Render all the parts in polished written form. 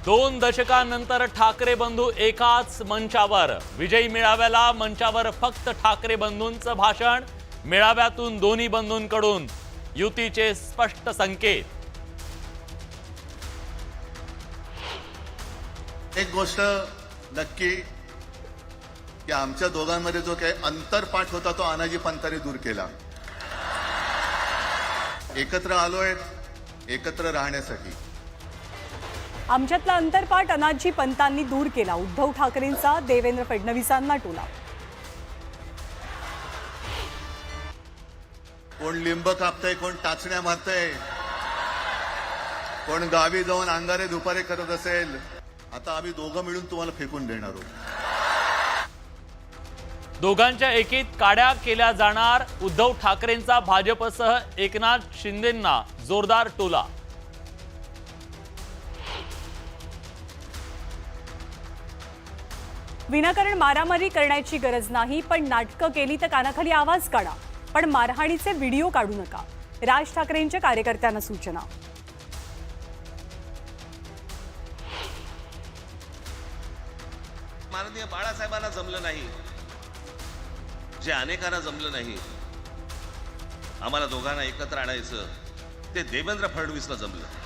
2 दशकांनंतर ठाकरे बंधू एकाच मंचावर। विजयी मेळाव्याला मंचावर फक्त ठाकरे बंधूंचं भाषण। मेळाव्यातून दोन्ही बंधूंकडून युतीचे स्पष्ट संकेत। एक गोष्ट नक्की की आमच्या दोघांमध्ये जो काही अंतरपाठ होता तो आनाजी पंतांनी दूर केला। एकत्र आलोय एकत्र राहण्यासाठी। आमच्यातला अंतरपाठ अनाजी पंतांनी दूर केला। उद्धव ठाकरेंचा देवेंद्र फडणवीसांना टोला। कोण लिंब कापतय, कोण टाचण्या मारतय, कोण गावी जाऊन अंगारे दुपारे करत असेल। आता आम्ही दोघं मिळून तुम्हाला फेकून देणार आहोत। दोघांच्या एकीत काड्या केल्या जाणार। उद्धव ठाकरेंचा भाजपसह एकनाथ शिंदेंना जोरदार टोला। विनाकारण मारामारी करण्याची गरज नाही, पण नाटकं केली तर कानाखाली आवाज काढा, पण मारहाणीचे व्हिडिओ काढू नका। राज ठाकरेंच्या कार्यकर्त्यांना सूचना। माननीय बाळासाहेबांना जमलं नाही, जे अनेकांना जमलं नाही, आम्हाला दोघांना एकत्र आणायचं ते देवेंद्र फडणवीसला जमलं।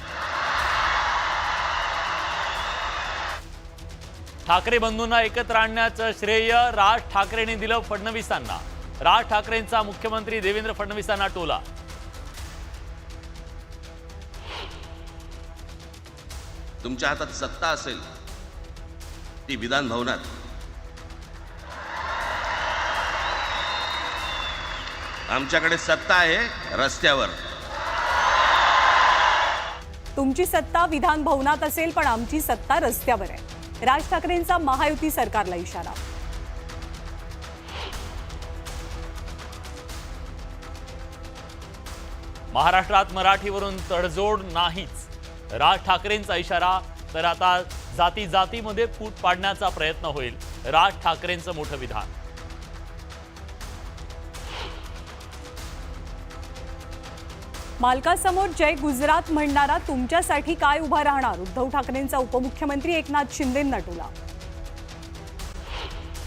ठाकरे बंधूंना एकत्र आणण्याचं श्रेय राज ठाकरेंनी दिलं फडणवीसांना। राज ठाकरेंचा मुख्यमंत्री देवेंद्र फडणवीसांना टोला। तुमच्या हातात सत्ता असेल ती विधान भवनात, आमच्याकडे सत्ता आहे रस्त्यावर। तुमची सत्ता विधान भवनात असेल, पण आमची सत्ता रस्त्यावर आहे। राज ठाकरेंचा महायुती सरकारला इशारा। महाराष्ट्रात मराठीवरून तडजोड नाहीच, राज ठाकरेंचा इशारा। तर आता जाती जातीमध्ये फूट पाडण्याचा प्रयत्न होईल, राज ठाकरेंचं मोठं विधान। मालकासमोर जय गुजरात म्हणणारा तुमच्यासाठी काय उभा राहणार? उद्धव ठाकरेंचा उपमुख्यमंत्री एकनाथ शिंदेंना टोला।